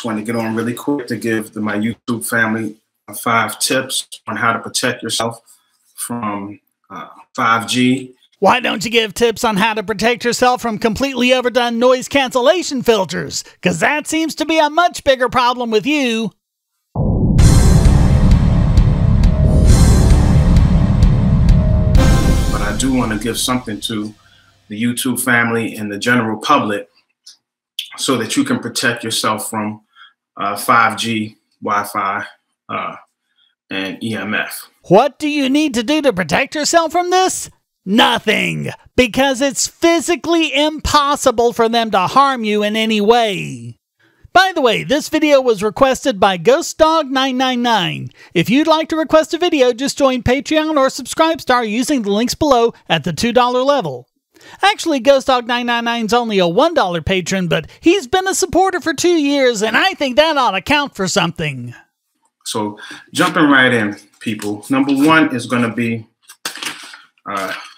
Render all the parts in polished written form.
just want to get on really quick to give my YouTube family 5 tips on how to protect yourself from 5G. Why don't you give tips on how to protect yourself from completely overdone noise cancellation filters? Because that seems to be a much bigger problem with you. But I do want to give something to the YouTube family and the general public so that you can protect yourself from 5G, Wi-Fi, and EMF. What do you need to do to protect yourself from this? Nothing, because it's physically impossible for them to harm you in any way. By the way, this video was requested by GhostDog999. If you'd like to request a video, just join Patreon or Subscribestar using the links below at the $2 level. Actually, GhostDog999's only a $1 patron, but he's been a supporter for 2 years, and I think that ought to count for something. So, jumping right in, people. Number 1 is going to be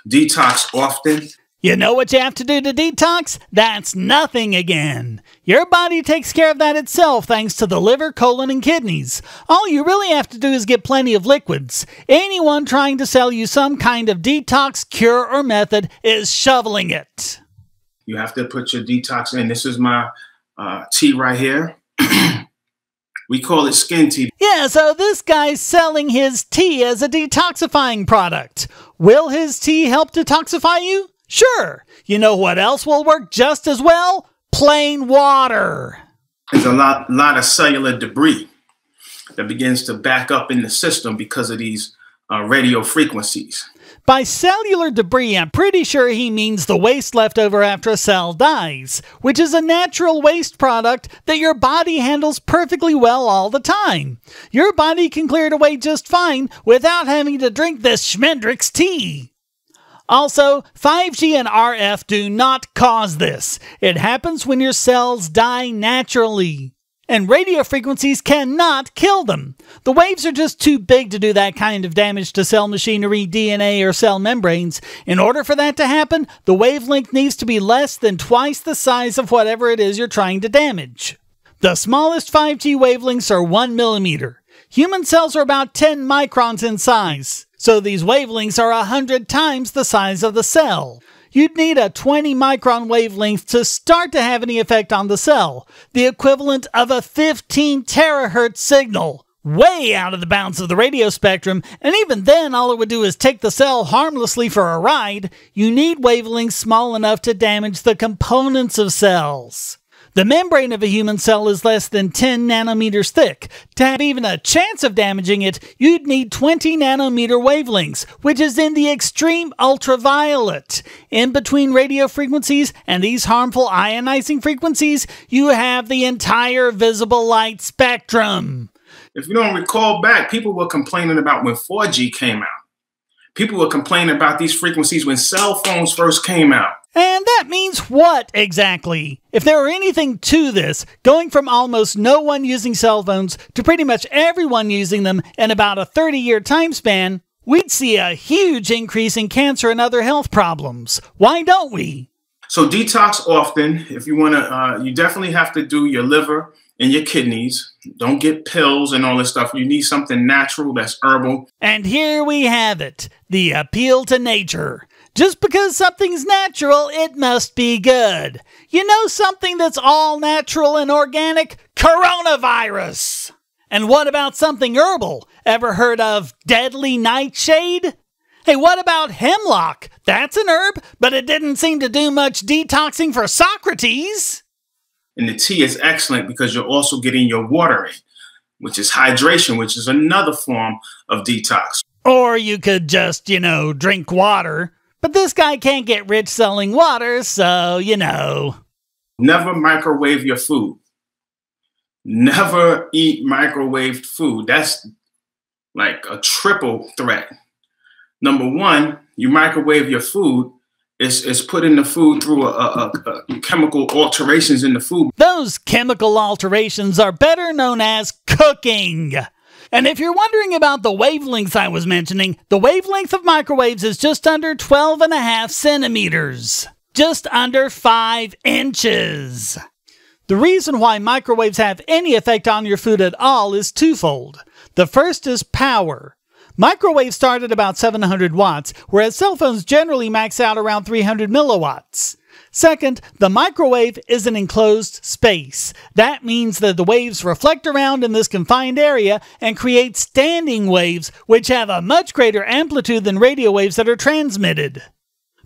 detox often. You know what you have to do to detox? That's nothing again. Your body takes care of that itself thanks to the liver, colon, and kidneys. All you really have to do is get plenty of liquids. Anyone trying to sell you some kind of detox, cure, or method is shoveling it. You have to put your detox in. This is my tea right here. We call it skin tea. Yeah, so this guy's selling his tea as a detoxifying product. Will his tea help detoxify you? Sure. You know what else will work just as well? Plain water. There's a lot of cellular debris that begins to back up in the system because of these radio frequencies. By cellular debris, I'm pretty sure he means the waste left over after a cell dies, which is a natural waste product that your body handles perfectly well all the time. Your body can clear it away just fine without having to drink this Schmendrick's tea. Also, 5G and RF do not cause this. It happens when your cells die naturally. And radio frequencies cannot kill them. The waves are just too big to do that kind of damage to cell machinery, DNA, or cell membranes. In order for that to happen, the wavelength needs to be less than twice the size of whatever it is you're trying to damage. The smallest 5G wavelengths are 1 millimeter. Human cells are about 10 microns in size, so these wavelengths are 100 times the size of the cell. You'd need a 20 micron wavelength to start to have any effect on the cell, the equivalent of a 15 terahertz signal, way out of the bounds of the radio spectrum, and even then all it would do is take the cell harmlessly for a ride. You need wavelengths small enough to damage the components of cells. The membrane of a human cell is less than 10 nanometers thick. To have even a chance of damaging it, you'd need 20 nanometer wavelengths, which is in the extreme ultraviolet. In between radio frequencies and these harmful ionizing frequencies, you have the entire visible light spectrum. If you don't recall back, people were complaining about when 4G came out. People were complaining about these frequencies when cell phones first came out. And that means what exactly? If there were anything to this, going from almost no one using cell phones to pretty much everyone using them in about a 30-year time span, we'd see a huge increase in cancer and other health problems. Why don't we? So detox often. If you want to, you definitely have to do your liver and your kidneys. Don't get pills and all this stuff. You need something natural that's herbal. And here we have it, the appeal to nature. Just because something's natural, it must be good. You know something that's all natural and organic? Coronavirus! And what about something herbal? Ever heard of deadly nightshade? Hey, what about hemlock? That's an herb, but it didn't seem to do much detoxing for Socrates. And the tea is excellent because you're also getting your water in, which is hydration, which is another form of detox. Or you could just, drink water. But this guy can't get rich selling water, so, Never microwave your food. Never eat microwaved food. That's like a triple threat. Number 1, you microwave your food, it's putting the food through a chemical alterations in the food. Those chemical alterations are better known as cooking. And if you're wondering about the wavelengths I was mentioning, the wavelength of microwaves is just under 12.5 centimeters. Just under 5 inches. The reason why microwaves have any effect on your food at all is twofold. The first is power. Microwaves start at about 700 watts, whereas cell phones generally max out around 300 milliwatts. Second, the microwave is an enclosed space. That means that the waves reflect around in this confined area and create standing waves, which have a much greater amplitude than radio waves that are transmitted.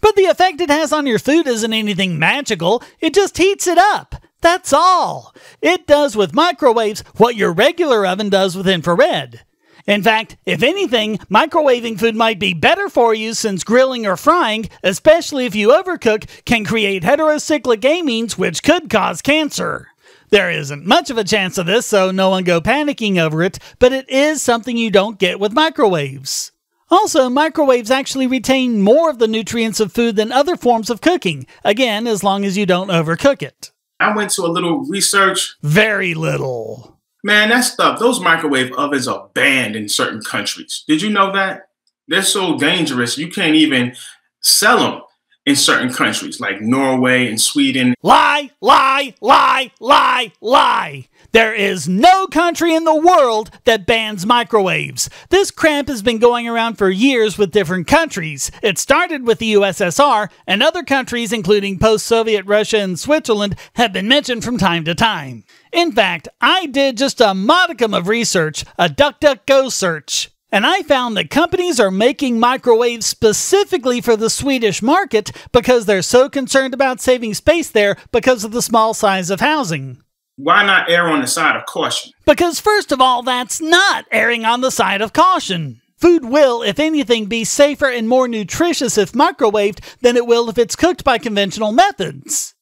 But the effect it has on your food isn't anything magical, it just heats it up. That's all. It does with microwaves what your regular oven does with infrared. In fact, if anything, microwaving food might be better for you since grilling or frying, especially if you overcook, can create heterocyclic amines which could cause cancer. There isn't much of a chance of this, so no one go panicking over it, but it is something you don't get with microwaves. Also, microwaves actually retain more of the nutrients of food than other forms of cooking, again, as long as you don't overcook it. I went to a little research. Very little. Man, that stuff, those microwave ovens are banned in certain countries. Did you know that? They're so dangerous, you can't even sell them in certain countries like Norway and Sweden. Lie, lie, lie, lie, lie. There is no country in the world that bans microwaves. This cramp has been going around for years with different countries. It started with the USSR, and other countries, including post-Soviet Russia and Switzerland, have been mentioned from time to time. In fact, I did just a modicum of research, a DuckDuckGo search. And I found that companies are making microwaves specifically for the Swedish market because they're so concerned about saving space there because of the small size of housing. Why not err on the side of caution? Because first of all, that's not erring on the side of caution. Food will, if anything, be safer and more nutritious if microwaved than it will if it's cooked by conventional methods.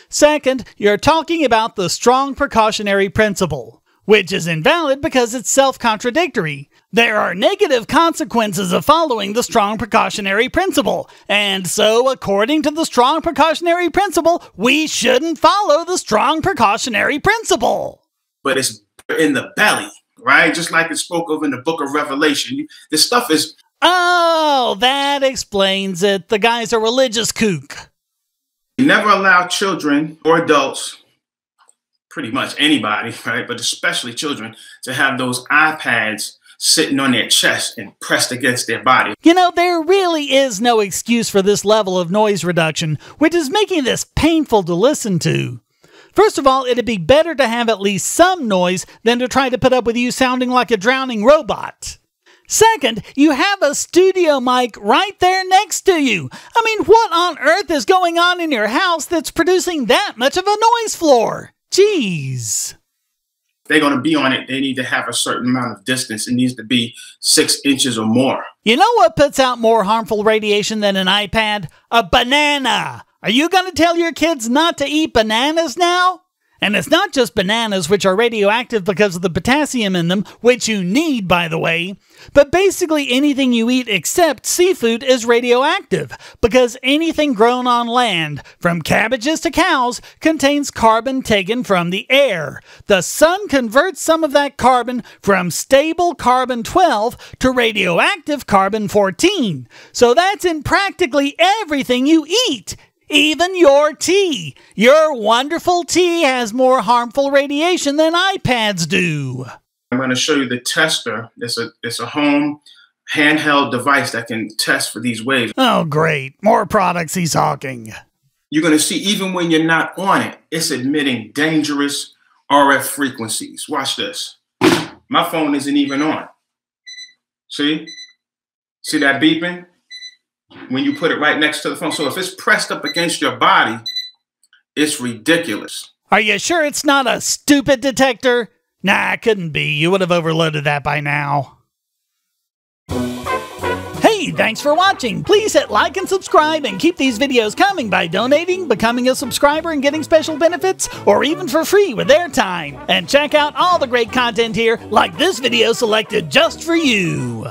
Second, you're talking about the strong precautionary principle, which is invalid because it's self-contradictory. There are negative consequences of following the strong precautionary principle, and so according to the strong precautionary principle, we shouldn't follow the strong precautionary principle. But it's in the belly, right? Just like it spoke of in the book of Revelation. This stuff is... Oh, that explains it. The guy's a religious kook. You never allow children or adults, pretty much anybody, right, but especially children, to have those iPads sitting on their chest and pressed against their body. You know, there really is no excuse for this level of noise reduction, which is making this painful to listen to. First of all, it'd be better to have at least some noise than to try to put up with you sounding like a drowning robot. Second, you have a studio mic right there next to you. I mean, what on earth is going on in your house that's producing that much of a noise floor? Jeez. They're going to be on it, they need to have a certain amount of distance. It needs to be 6 inches or more. You know what puts out more harmful radiation than an iPad? A banana. Are you going to tell your kids not to eat bananas now? And it's not just bananas, which are radioactive because of the potassium in them, which you need, by the way, but basically anything you eat except seafood is radioactive, because anything grown on land, from cabbages to cows, contains carbon taken from the air. The sun converts some of that carbon from stable carbon-12 to radioactive carbon-14. So that's in practically everything you eat. Even your tea. Your wonderful tea has more harmful radiation than iPads do. I'm going to show you the tester. It's a home handheld device that can test for these waves. Oh, great. More products he's hawking. You're going to see even when you're not on it, it's emitting dangerous RF frequencies. Watch this. My phone isn't even on. See? See that beeping? When you put it right next to the phone. So if it's pressed up against your body, it's ridiculous. Are you sure it's not a stupid detector? Nah, it couldn't be. You would have overloaded that by now. Hey, thanks for watching. Please hit like and subscribe and keep these videos coming by donating, becoming a subscriber and getting special benefits, or even for free with airtime. And check out all the great content here, like this video selected just for you.